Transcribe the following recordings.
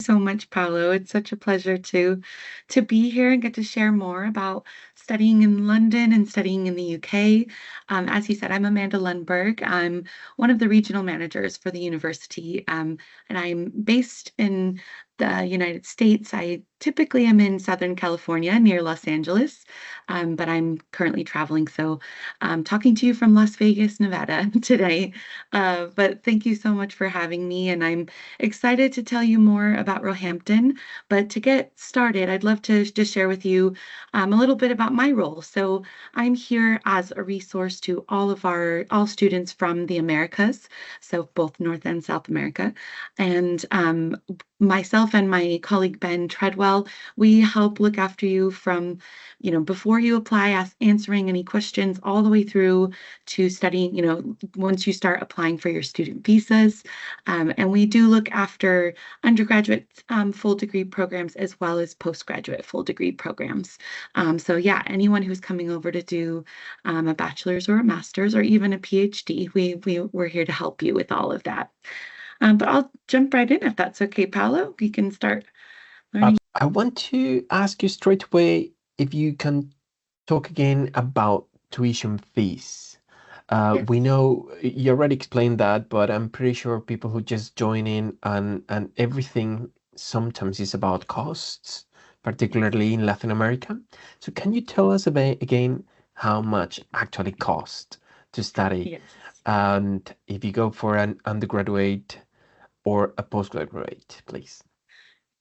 so much, Paolo. It's such a pleasure to be here and get to share more about studying in London and studying in the UK. As you said, I'm Amanda Lundberg. I'm one of the regional managers for the university, and I'm based in the United States. I typically am in Southern California near Los Angeles, but I'm currently traveling, so I'm talking to you from Las Vegas, Nevada today. But thank you so much for having me, and I'm excited to tell you more about Roehampton. But to get started, I'd love to just share with you a little bit about my role. So I'm here as a resource to all students from the Americas, so both North and South America. And myself and my colleague Ben Treadwell, we help look after you from, before you apply, answering any questions all the way through to studying, once you start applying for your student visas. And we do look after undergraduate full degree programs as well as postgraduate full degree programs. So yeah, anyone who's coming over to do a bachelor's or a master's or even a PhD, we're here to help you with all of that. But I'll jump right in if that's okay, Paolo. We can start learning. I want to ask you straight away if you can talk again about tuition fees. Yes. We know you already explained that, but I'm pretty sure people who just join in and everything sometimes is about costs, particularly in Latin America. So can you tell us about again how much actually cost to study? Yes. And if you go for an undergraduate or a postgraduate, please.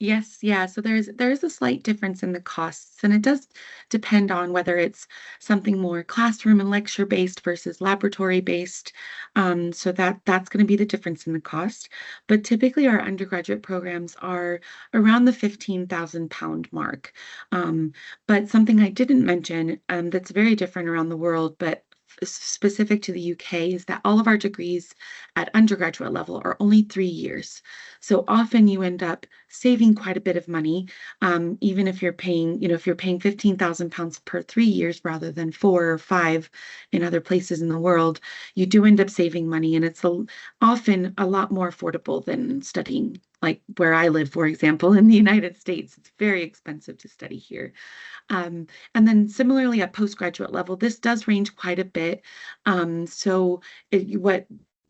Yes, yeah. So there's a slight difference in the costs, and it does depend on whether it's something more classroom and lecture based versus laboratory based. So that's going to be the difference in the cost. But typically, our undergraduate programs are around the £15,000 mark. Um, but something I didn't mention, that's very different around the world, but specific to the UK, is that all of our degrees at undergraduate level are only 3 years. So often you end up saving quite a bit of money, even if you're paying, if you're paying £15,000 per 3 years rather than 4 or 5 in other places in the world, you do end up saving money, and it's often a lot more affordable than studying. Like where I live, for example, in the United States, it's very expensive to study here. And then similarly at postgraduate level, this does range quite a bit. So what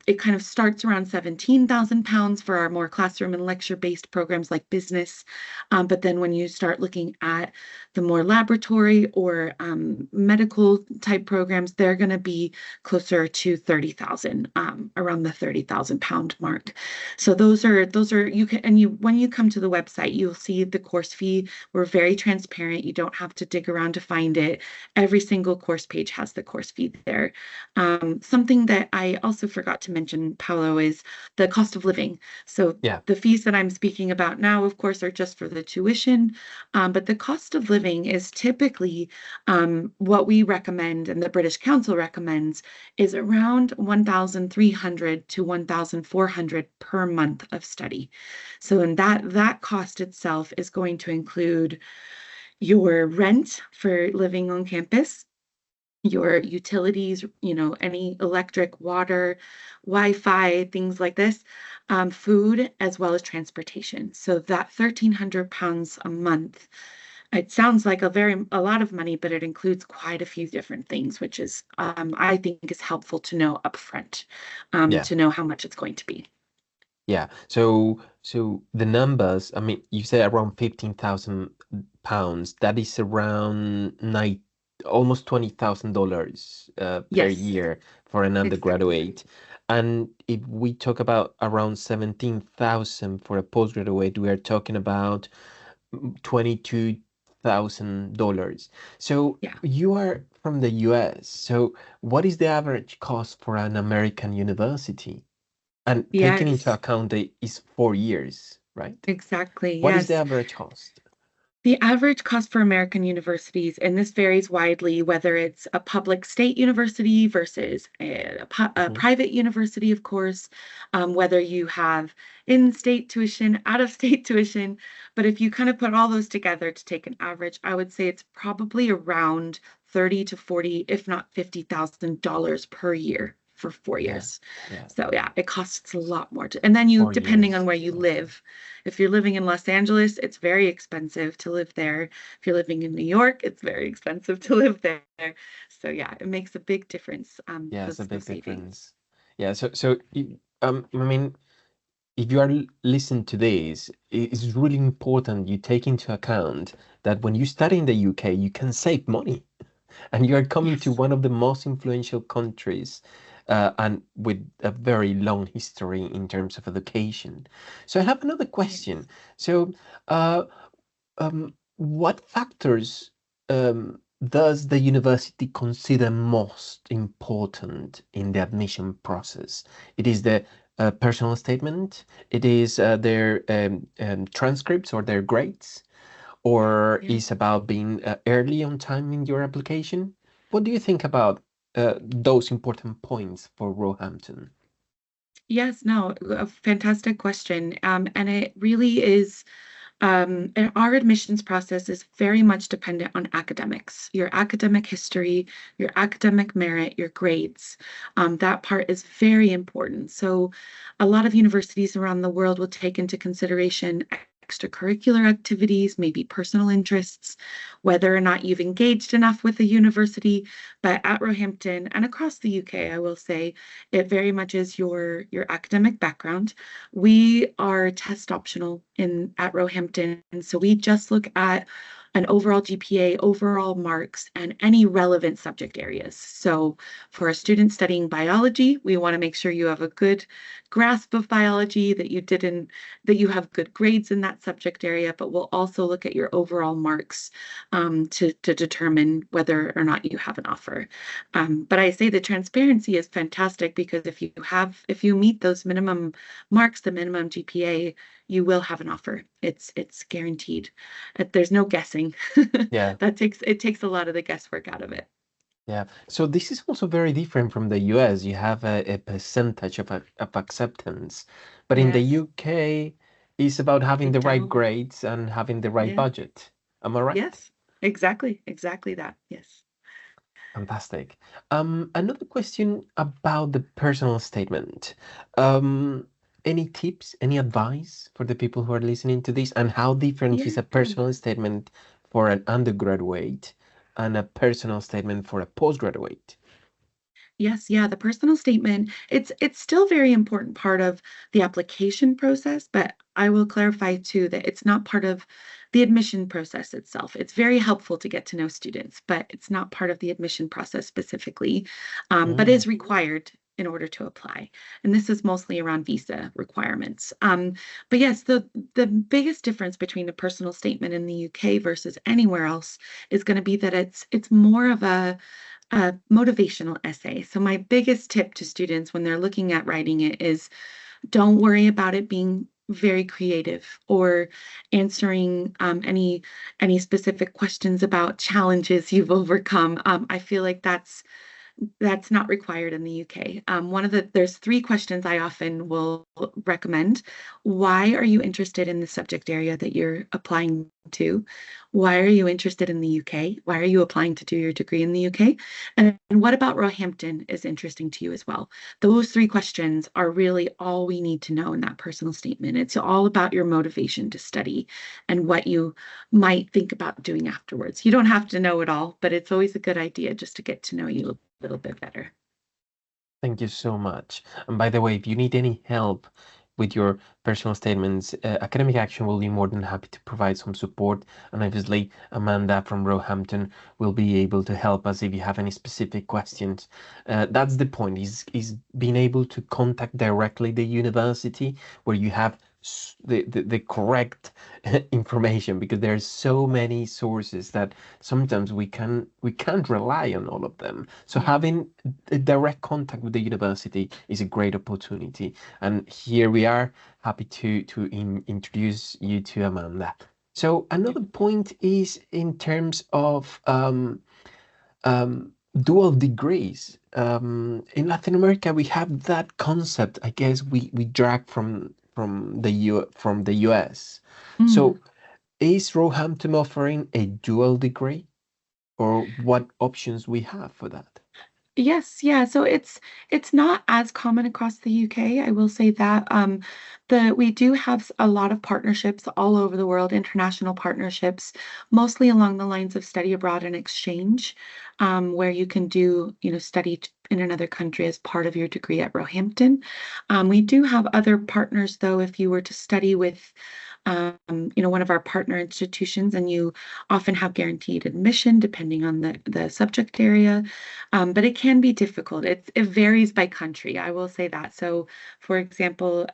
it kind of starts around £17,000 for our more classroom and lecture-based programs like business. But then when you start looking at the more laboratory or medical type programs, they're going to be closer to 30,000, around the £30,000 mark. So those are you can and you when you come to the website, you'll see the course fee. We're very transparent. You don't have to dig around to find it. Every single course page has the course fee there. Something that I also forgot to mention, Paolo, is the cost of living. So Yeah. the fees that I'm speaking about now, of course, are just for the tuition, but the cost of living is typically what we recommend and the British Council recommends is around 1,300 to 1,400 per month of study. So in that cost itself is going to include your rent for living on campus, your utilities, any electric, water, Wi-Fi, things like this, food, as well as transportation. So that £1,300 a month, it sounds like a lot of money, but it includes quite a few different things, which is, I think is helpful to know upfront, Yeah. to know how much it's going to be. Yeah. So the numbers, I mean, you say around 15,000 pounds. That is around nine, almost $20,000 per Yes, year for an exactly. undergraduate. And if we talk about around 17,000 for a postgraduate, we are talking about $22,000. So Yeah. you are from the US. So what is the average cost for an American university? And taking into Yes, account that it's 4 years, right? exactly. What is the Yes. average cost? The average cost for American universities, and this varies widely, whether it's a public state university versus a Mhm. private university, of course, whether you have in-state tuition, out-of-state tuition. But if you kind of put all those together to take an average, I would say it's probably around 30 to 40, if not $50,000 per year. for four Yeah. years. Yeah. So yeah, it costs a lot more and then you, Four depending on years. where you Okay. live, if you're living in Los Angeles, it's very expensive to live there. If you're living in New York, it's very expensive to live there. So yeah, it makes a big difference, Yeah, it's a those big savings. difference. Yeah. I mean, if you are listening to this, it's really important you take into account that when you study in the UK, you can save money, and you are coming to Yes. one of the most influential countries, and with a very long history in terms of education. So I have another question. Yes. So, uh, what factors does the university consider most important in the admission process? It is the personal statement, it is their transcripts or their grades, or Yeah. is about being early on time in your application? What do you think about those important points for Roehampton? Yes, no, a fantastic question. And it really is. And our admissions process is very much dependent on academics, your academic history, your academic merit, your grades. That part is very important. So, a lot of universities around the world will take into consideration extracurricular activities, maybe personal interests, whether or not you've engaged enough with the university. But at Roehampton and across the UK, I will say it very much is your academic background. We are test optional in at Roehampton, so we just look at an overall GPA, overall marks, and any relevant subject areas. So for a student studying biology, we want to make sure you have a good grasp of biology, that you have good grades in that subject area, but we'll also look at your overall marks to determine whether or not you have an offer. But I say the transparency is fantastic because if you meet those minimum marks, the minimum GPA, you will have an offer. It's guaranteed. There's no guessing. Yeah. It takes a lot of the guesswork out of it. Yeah. So this is also very different from the US. You have a percentage of acceptance, but in the Yes, UK, it's about having they the right don't. grades and having the right Yeah. budget. Am I right? Yes. Exactly that. Yes. Fantastic. Another question about the personal statement. Um, any tips, any advice for the people who are listening to this, and how different is Yeah. a personal statement for an undergraduate and a personal statement for a postgraduate? Yes, yeah, the personal statement, it's still very important part of the application process, but I will clarify too that it's not part of the admission process itself. It's very helpful to get to know students, but it's not part of the admission process specifically, but Mm, is required in order to apply. And this is mostly around visa requirements. But yes, the biggest difference between a personal statement in the UK versus anywhere else is going to be that it's more of a motivational essay. So my biggest tip to students when they're looking at writing it is don't worry about it being very creative or answering any specific questions about challenges you've overcome. I feel like that's not required in the UK. There's three questions I often will recommend. Why are you interested in the subject area that you're applying to? Why are you interested in the UK? Why are you applying to do your degree in the UK? And what about Roehampton is interesting to you as well? Those three questions are really all we need to know in that personal statement. It's all about your motivation to study and what you might think about doing afterwards. You don't have to know it all, but it's always a good idea just to get to know you a little bit better. thank you so much. And by the way, if you need any help with your personal statements, Academic Action will be more than happy to provide some support. And obviously, Amanda from Roehampton will be able to help us if you have any specific questions. That's the point, is being able to contact directly the university where you have the correct information, because there's so many sources that sometimes we can't rely on all of them. So Yeah. having a direct contact with the university is a great opportunity. And here we are, happy to introduce you to Amanda. So Yeah. another point is in terms of dual degrees. In Latin America, we have that concept. I guess we drag from the US. So Mm. is Roehampton offering a dual degree, or what options we have for that? Yes, yeah. So it's not as common across the UK. I will say that the we do have a lot of partnerships all over the world, international partnerships, mostly along the lines of study abroad and exchange, where you can do, study in another country as part of your degree at Roehampton. We do have other partners, though, if you were to study with one of our partner institutions, and you often have guaranteed admission depending on the subject area. But it can be difficult. It varies by country. I will say that. So, for example,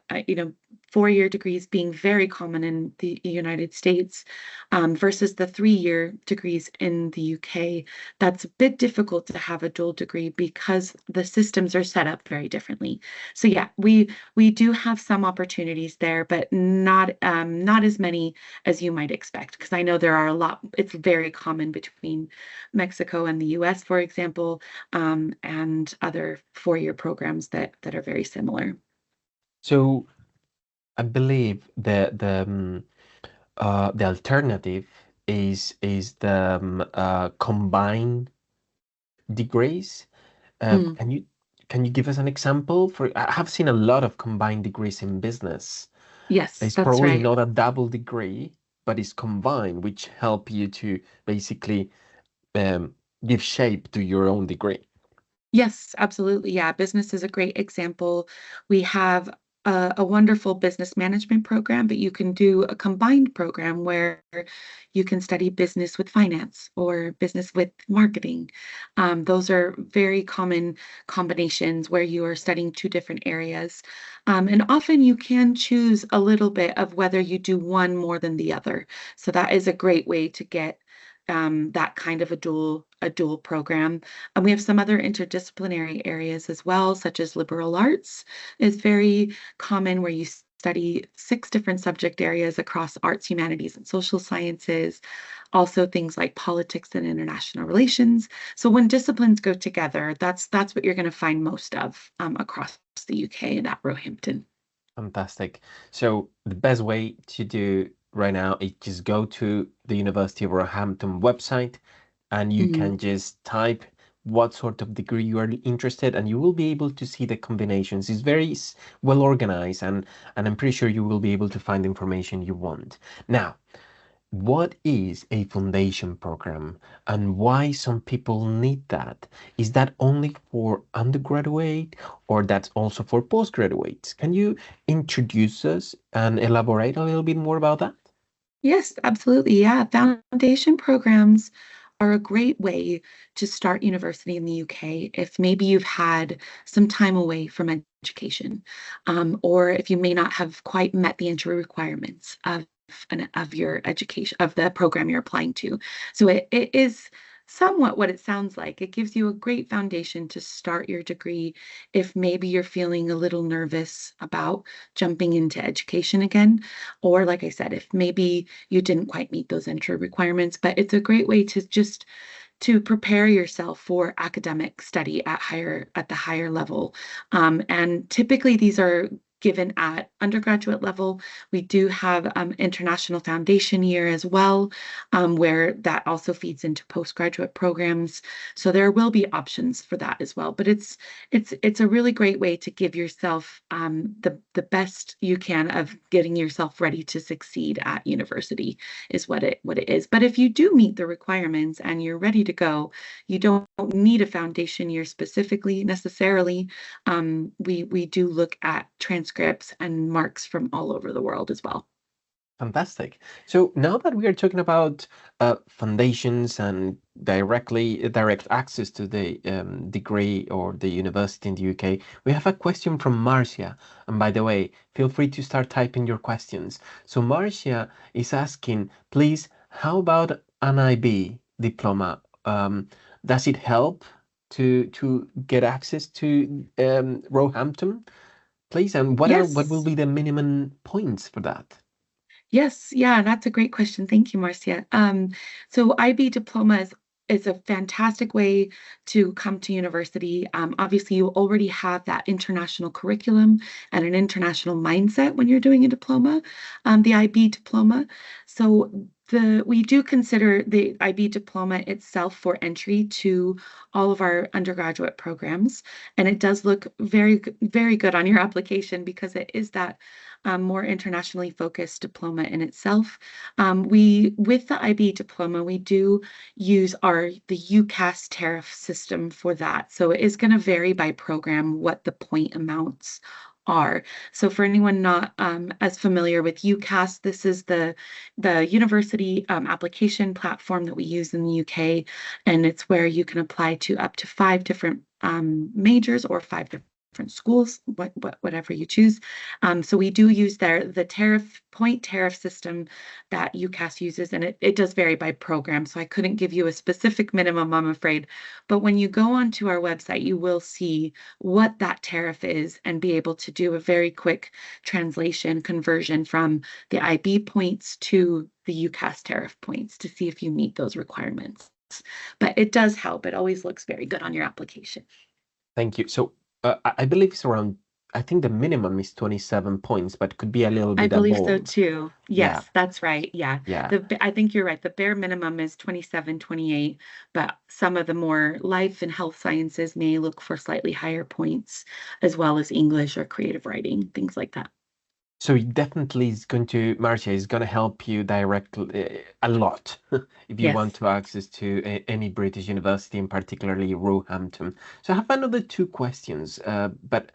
4-year degrees being very common in the United States versus the 3-year degrees in the UK. That's a bit difficult to have a dual degree because the systems are set up very differently. So yeah, we do have some opportunities there, but not as many as you might expect. Because I know there are a lot. It's very common between Mexico and the US, for example, and other 4-year programs that are very similar. So I believe the alternative is the combined degrees. Mm, Can you give us an example? I have seen a lot of combined degrees in business. yes, It's that's probably right. not a double degree, but it's combined, which help you to basically um, give shape to your own degree. Yes, absolutely. Yeah, business is a great example. We have a wonderful business management program, but you can do a combined program where you can study business with finance or business with marketing. Those are very common combinations where you are studying two different areas. And often you can choose a little bit of whether you do one more than the other. So that is a great way to get that kind of a dual program. And we have some other interdisciplinary areas as well, such as liberal arts is very common, where you study 6 different subject areas across arts, humanities, and social sciences. Also things like politics and international relations. So when disciplines go together, that's what you're going to find most of across the UK and at Roehampton. Fantastic. So the best way to do right now is just go to the University of Roehampton website and you Mhm. can just type what sort of degree you are interested and you will be able to see the combinations. It's very well organized and I'm pretty sure you will be able to find the information you want. Now, what is a foundation program and why some people need that? Is that only for undergraduate or that's also for postgraduates? Can you introduce us and elaborate a little bit more about that? Yes, absolutely. Yeah, foundation programs are a great way to start university in the UK if maybe you've had some time away from education, or if you may not have quite met the entry requirements of your education of the program you're applying to. So it is somewhat what it sounds like. It gives you a great foundation to start your degree if maybe you're feeling a little nervous about jumping into education again. Or, like I said, if maybe you didn't quite meet those entry requirements, but it's a great way to just to prepare yourself for academic study at the higher level. And typically these are given at undergraduate level. We do have international foundation year as well, where that also feeds into postgraduate programs. So there will be options for that as well. But it's a really great way to give yourself the best you can of getting yourself ready to succeed at university is what it is. But if you do meet the requirements and you're ready to go, you don't need a foundation year specifically necessarily. We do look at transcripts and marks from all over the world as well. Fantastic. So now that we are talking about foundations and direct access to the degree or the university in the UK, we have a question from Marcia. And by the way, feel free to start typing your questions. So Marcia is asking, please, how about an IB diploma? Does it help to get access to Roehampton, please? And what will Yes. be the minimum points for that? Yes, yeah, that's a great question. Thank you, Marcia. So IB diploma is a fantastic way to come to university. Obviously, you already have that international curriculum and an international mindset when you're doing a diploma, the IB diploma. So We do consider the IB diploma itself for entry to all of our undergraduate programs, and it does look very good on your application because it is that more internationally focused diploma in itself. With the IB diploma, we do use the UCAS tariff system for that. So it is going to vary by program what the point amounts are. So for anyone not as familiar with UCAS, this is the university application platform that we use in the UK, and it's where you can apply to up to five different majors or five different schools, whatever you choose. So we do use the tariff system that UCAS uses, and it does vary by program. So I couldn't give you a specific minimum, I'm afraid. But when you go onto our website, you will see what that tariff is and be able to do a very quick translation conversion from the IB points to the UCAS tariff points to see if you meet those requirements. But it does help. It always looks very good on your application. Thank you. So I believe it's around, I think the minimum is 27 points, but could be a little I bit believe so above. too. Yeah, Yes, that's right. Yeah. yeah. I think you're right. The bare minimum is 27, 28, but some of the more life and health sciences may look for slightly higher points, as well as English or creative writing, things like that. So it definitely is going to, Marcia, is going to help you directly a lot if you want Yes. to access to any British university, and particularly Roehampton. So I have another two questions, but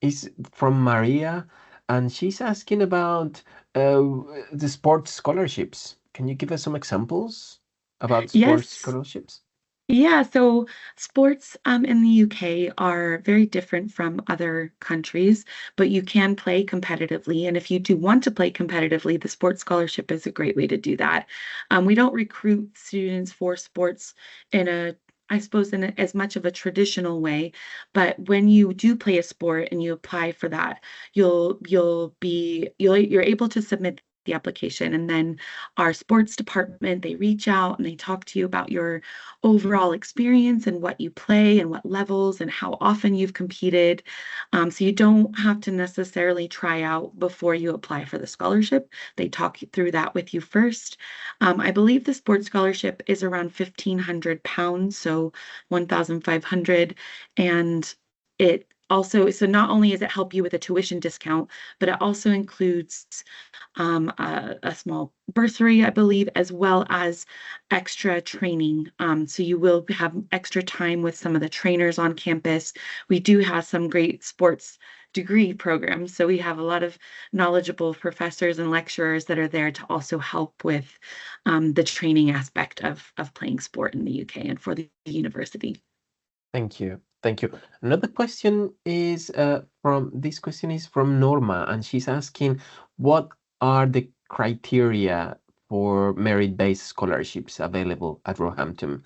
is from Maria, and she's asking about the sports scholarships. Can you give us some examples about sports Yes. scholarships? Yeah, so sports in the UK are very different from other countries, but you can play competitively. And if you do want to play competitively, the sports scholarship is a great way to do that. We don't recruit students for sports in I suppose, as much of a traditional way, but when you do play a sport and you apply for that, you're able to submit the application, and then our sports department, they reach out and they talk to you about your overall experience and what you play and what levels and how often you've competed. So you don't have to necessarily try out before you apply for the scholarship. They talk you through that with you first. I believe the sports scholarship is around £1,500, so 1,500, and it also, so not only does it help you with a tuition discount, but it also includes a small bursary, I believe, as well as extra training. So you will have extra time with some of the trainers on campus. We do have some great sports degree programs. So we have a lot of knowledgeable professors and lecturers that are there to also help with the training aspect of playing sport in the UK and for the university. Thank you. Thank you. Another question is this question is from Norma, and she's asking, what are the criteria for merit-based scholarships available at Roehampton?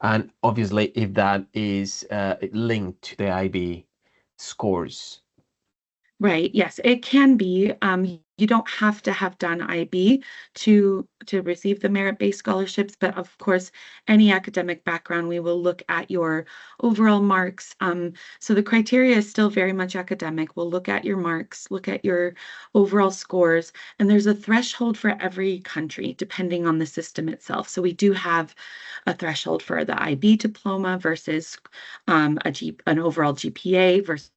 And obviously, if that is linked to the IB scores. Right. Yes, it can be. You don't have to have done IB to receive the merit-based scholarships, but of course, any academic background, we will look at your overall marks. So the criteria is still very much academic. We'll look at your marks, look at your overall scores, and there's a threshold for every country depending on the system itself. So we do have a threshold for the IB diploma versus an overall GPA versus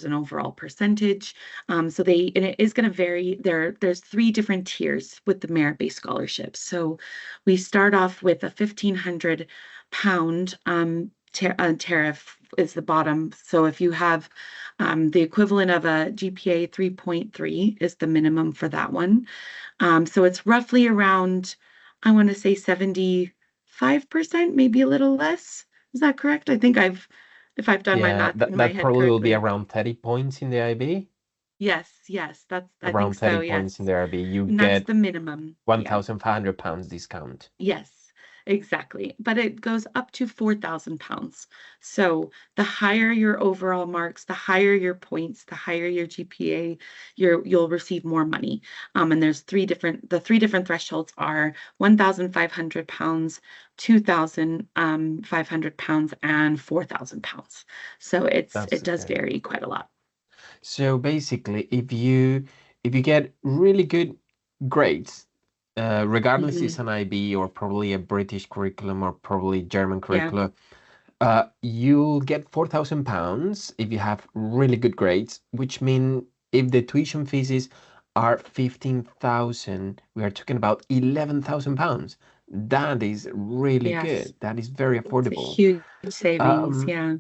an overall percentage. And it is going to vary. There's three different tiers with the merit-based scholarships. So we start off with a £1,500 tariff is the bottom. So if you have the equivalent of a GPA 3.3 is the minimum for that one. So it's roughly around, I want to say 75%, maybe a little less. Is that correct? If I've done my Yeah, math in my that head probably will be correctly. around 30 points in the IB. Yes, I think Around 30 so, points in yes. the IB, you And that's get the minimum. Yeah. £1,500 discount. Yes, exactly. But it goes up to £4,000. So the higher your overall marks, the higher your points, the higher your GPA, you'll receive more money. And there's the three different thresholds are £1,500, £2,500, and £4,000. So That's it does okay. vary quite a lot. So basically, if you get really good grades, regardless it's Mhm. an IB or probably a British curriculum or probably German Yeah. curriculum, you'll get £4,000 if you have really good grades, which mean if the tuition fees are 15,000, we are talking about £11,000. That is really Yes. good. That is very It's a affordable. huge savings. Um, Yeah.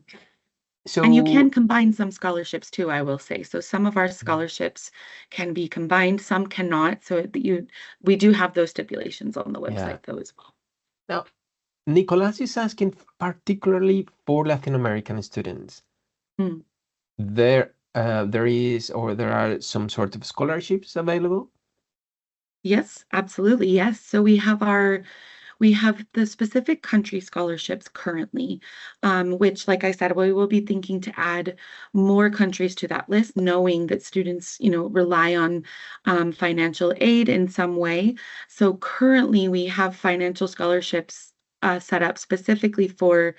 And you can so combine some scholarships too, I will say. So some of our scholarships can be combined, some cannot. So we do have those stipulations on the yeah. website though as well. Now, Nicolas is asking particularly for Latin American students. Hmm. There are some sort of scholarships available. Yes, absolutely. Yes. So we have the specific country scholarships currently, which, like I said, we will be thinking to add more countries to that list, knowing that students, rely on financial aid in some way. So currently, we have financial scholarships set up specifically for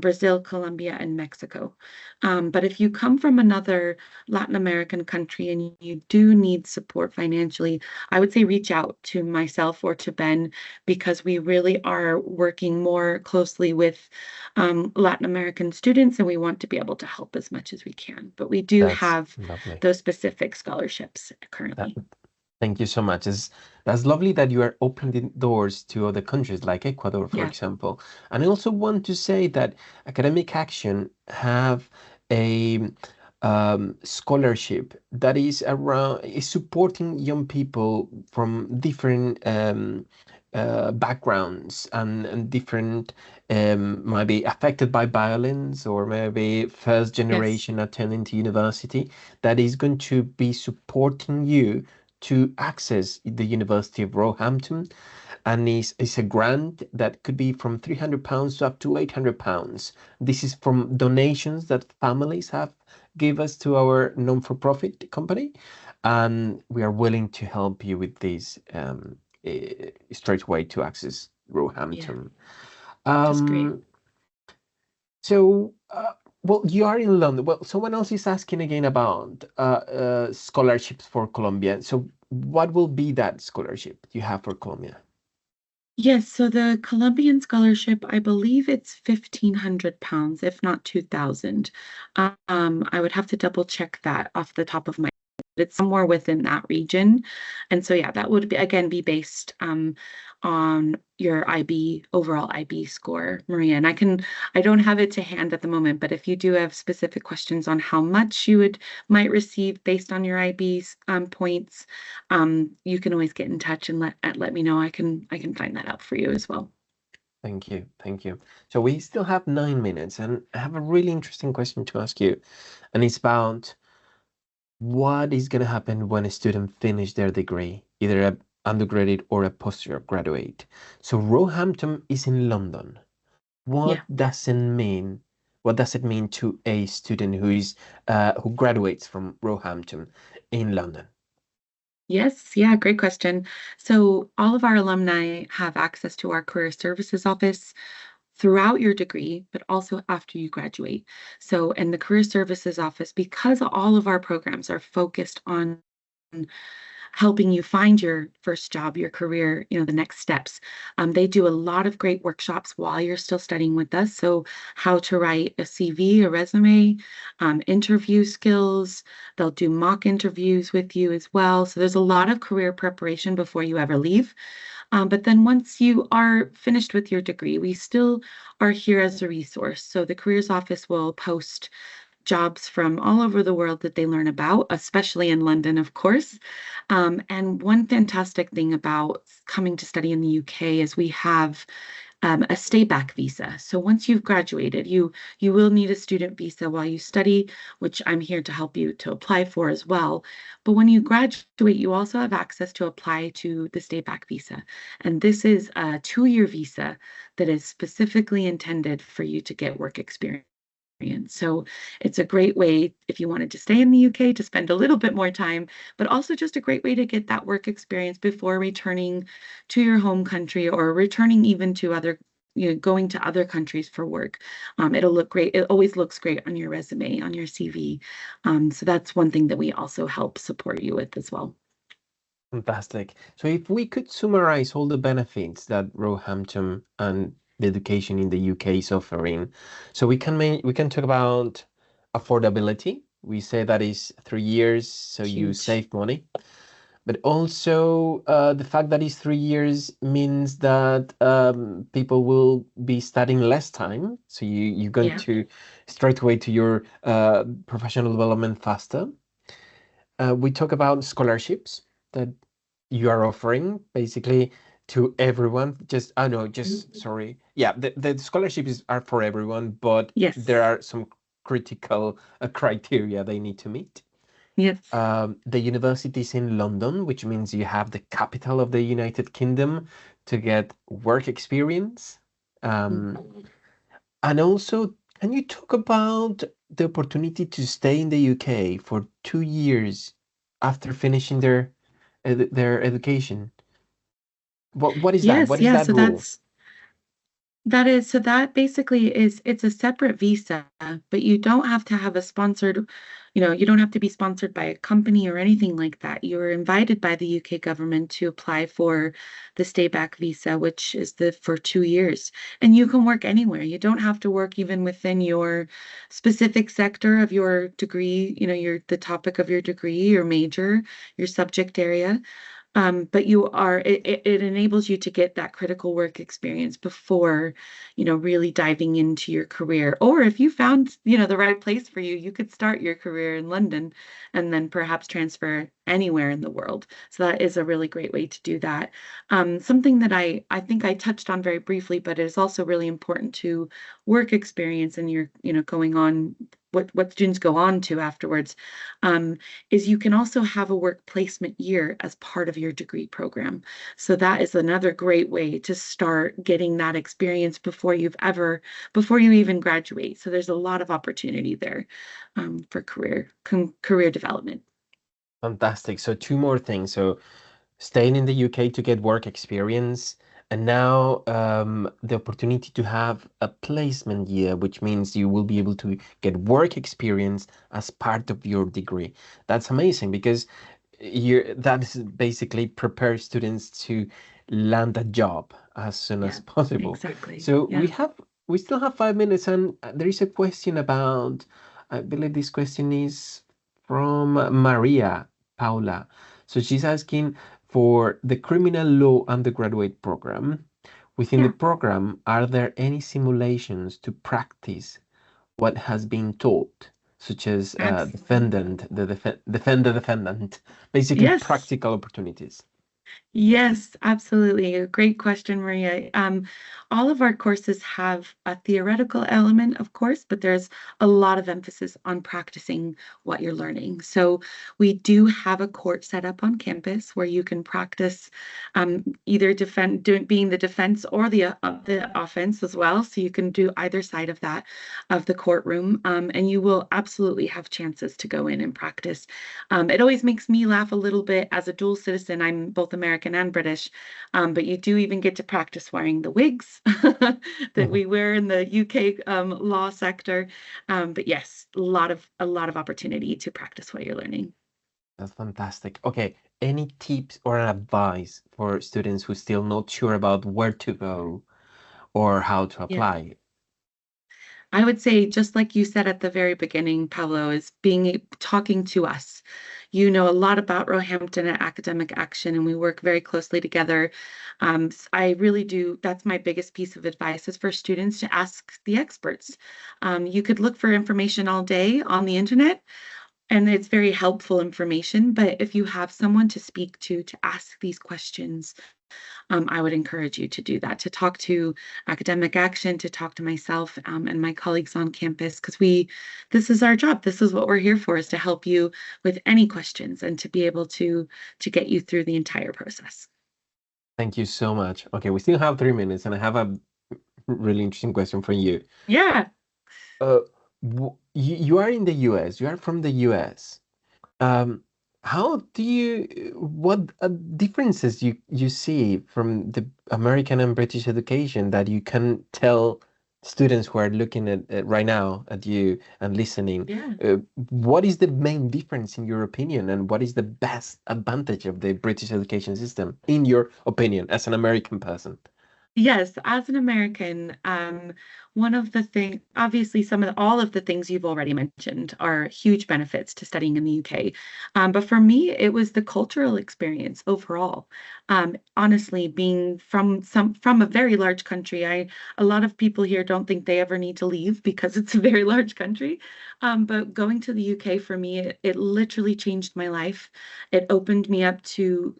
Brazil, Colombia, and Mexico. But if you come from another Latin American country and you do need support financially, I would say reach out to myself or to Ben because we really are working more closely with Latin American students and we want to be able to help as much as we can. But we do That's have lovely. those specific scholarships That, currently. thank you so much. That's lovely that you are opening doors to other countries like Ecuador, for Yeah. example. And I also want to say that Academic Action have a scholarship that is supporting young people from different backgrounds and different might be affected by violence or maybe first Yes. generation attending to university that is going to be supporting you to access the University of Roehampton, and is a grant that could be from £300 to up to £800. This is from donations that families have give us to our non-for-profit company, and we are willing to help you with this straight way to access Yeah. Roehampton. Just great. Um, so, well, you are in London. Well, someone else is asking again about scholarships for Colombia. So, what will be that scholarship you have for Colombia? Yes, so the Colombian scholarship, I believe it's £1,500, if not 2,000. I would have to double check that off the top of my head. It's somewhere within that region. And so yeah, that would be again be based on your overall IB score, Maria. And I don't have it to hand at the moment, but if you do have specific questions on how much you might receive based on your IB points, you can always get in touch and let me know. I can find that out for you as well. Thank you. Thank you. So, we still have 9 minutes, and I have a really interesting question to ask you. And it's about what is going to happen when a student finish their degree, either a undergraduate or a postgraduate. So, Roehampton is in London. Yeah. What does it mean to a student who graduates from Roehampton in London? Yes, yeah, great question. So all of our alumni have access to our career services office throughout your degree, but also after you graduate. So in the career services office, because all of our programs are focused on helping you find your first job, your career, the next steps. They do a lot of great workshops while you're still studying with us. So, how to write a CV, a resume, interview skills. They'll do mock interviews with you as well. So, there's a lot of career preparation before you ever leave. But then once you are finished with your degree, we still are here as a resource. So, the careers office will post jobs from all over the world that they learn about, especially in London, of course. And one fantastic thing about coming to study in the UK is we have a stay back visa. So once you've graduated, you will need a student visa while you study, which I'm here to help you to apply for as well. But when you graduate, you also have access to apply to the stay back visa. And this is a 2-year visa that is specifically intended for you to get work experience. So it's a great way if you wanted to stay in the UK to spend a little bit more time, but also just a great way to get that work experience before returning to your home country or returning even to going to other countries for work. It'll look great. It always looks great on your resume, on your CV. So that's one thing that we also help support you with as well. Fantastic. So if we could summarize all the benefits that Roehampton and the education in the UK is offering, so we can talk about affordability. We say that is 3 years, so you Huge. save money. But also the fact that it's 3 years means that people will be studying less time. So you're going Yeah. to straight away to your professional development faster. We talk about scholarships that you are offering basically to everyone. Just, I know, just Mhm. sorry. Yeah, the scholarships are for everyone, but there Yes. are some critical criteria they need to meet. Yes. The university is in London, which means you have the capital of the United Kingdom to get work experience. Um, Mhm. and also, can you talk about the opportunity to stay in the UK for 2 years after finishing their education? What is that? Yes, What is yeah. that So rule? that basically is it's a separate visa, but you don't have to have a sponsored, you don't have to be sponsored by a company or anything like that. You're invited by the UK government to apply for the stay back visa, which is the for 2 years. And you can work anywhere. You don't have to work even within your specific sector of your degree, the topic of your degree, your major, your subject area. But it enables you to get that critical work experience before, really diving into your career. Or if you found, the right place for you, you could start your career in London and then perhaps transfer anywhere in the world. So that is a really great way to do that. Something that I think I touched on very briefly, but it is also really important to work experience and you're, going on what students go on to afterwards. Um, is you can also have a work placement year as part of your degree program. So that is another great way to start getting that experience before you even graduate. So there's a lot of opportunity there for career development. Fantastic. So two more things. So staying in the UK to get work experience, and now the opportunity to have a placement year, which means you will be able to get work experience as part of your degree. That's amazing because that is basically prepare students to land a job as soon as Yeah, possible. exactly. So Yeah. we still have 5 minutes, and there is a question about, I believe this question is from Maria Paula. So she's asking for the criminal law undergraduate program. Within the Yeah. program, are there any simulations to practice what has been taught, such as Absolutely. defend the defendant, basically Yes. practical opportunities? Yes, absolutely. A great question, Maria. All of our courses have a theoretical element, of course, but there's a lot of emphasis on practicing what you're learning. So we do have a court set up on campus where you can practice either being the defense or the offense as well. So you can do either side of that of the courtroom, and you will absolutely have chances to go in and practice. It always makes me laugh a little bit as a dual citizen. I'm both American and British, but you do even get to practice wearing the wigs that Mhm. we wear in the UK law sector. But yes, a lot of opportunity to practice what you're learning. That's fantastic. Okay, any tips or advice for students who still not sure about where to go or how to Yeah. apply? I would say, just like you said at the very beginning, Pablo, is talking to us. You know a lot about Roehampton and Academic Action, and we work very closely together. I really do. That's my biggest piece of advice is for students to ask the experts. You could look for information all day on the internet, and it's very helpful information. But if you have someone to speak to ask these questions, I would encourage you to do that, to talk to Academic Action, to talk to myself and my colleagues on campus, because this is our job. This is what we're here for, is to help you with any questions and to be able to get you through the entire process. Thank you so much. Okay, we still have 3 minutes, and I have a really interesting question for you. Yeah, Uh, you are in the US, you are from the US. Um, how do what differences you see from the American and British education that you can tell students who are looking at right now at you and listening, Yeah. what is the main difference in your opinion, and what is the best advantage of the British education system, in your opinion, as an American person? Yes, as an American, one of the things, obviously, all of the things you've already mentioned are huge benefits to studying in the UK. But for me, it was the cultural experience overall. Honestly, being from a very large country, a lot of people here don't think they ever need to leave because it's a very large country. But going to the UK for me, it literally changed my life. It opened me up to,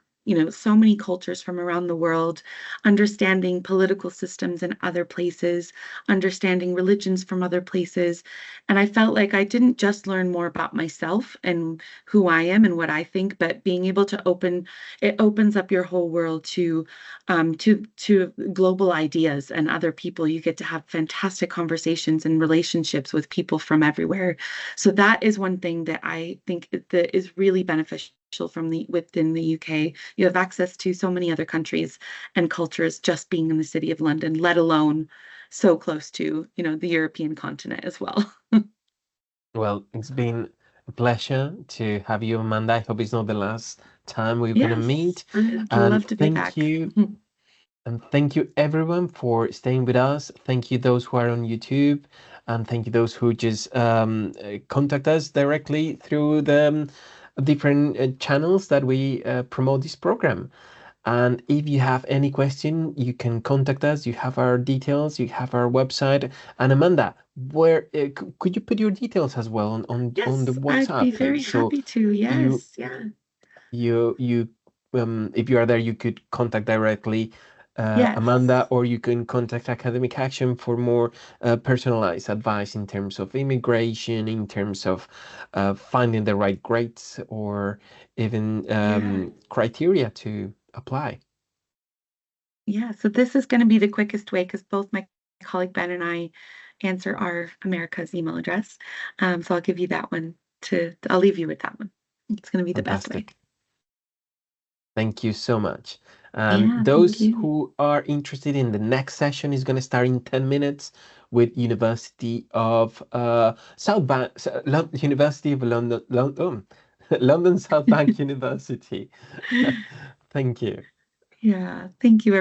so many cultures from around the world, understanding political systems in other places, understanding religions from other places. And I felt like I didn't just learn more about myself and who I am and what I think, but being able to it opens up your whole world to global ideas and other people. You get to have fantastic conversations and relationships with people from everywhere. So that is one thing that I think that is really beneficial from the within the UK. You have access to so many other countries and cultures just being in the city of London, let alone so close to, the European continent as well. Well, it's been a pleasure to have you, Amanda. I hope it's not the last time we're gonna Yes, meet. I'd And love to be back. thank you everyone for staying with us. Thank you those who are on YouTube, and thank you those who just contact us directly through the different channels that we promote this program. And if you have any question, you can contact us. You have our details, you have our website. And Amanda, where could you put your details as well on the Yes, I'd WhatsApp, be please? very So happy to. you Yes, yeah. you if you are there, you could contact directly Amanda, Yes. or you can contact Academic Action for more personalized advice in terms of immigration, in terms of finding the right grades, or even Yeah. criteria to apply. Yeah. So this is going to be the quickest way because both my colleague Ben and I answer our America's email address. So I'll give you that one I'll leave you with that one. It's going to be the best way. Fantastic. Thank you so much. And Yeah, thank those you. who are interested in the next session is going to start in 10 minutes with University of South Bank, University of London, London, London South Bank University. Thank you. Yeah, thank you.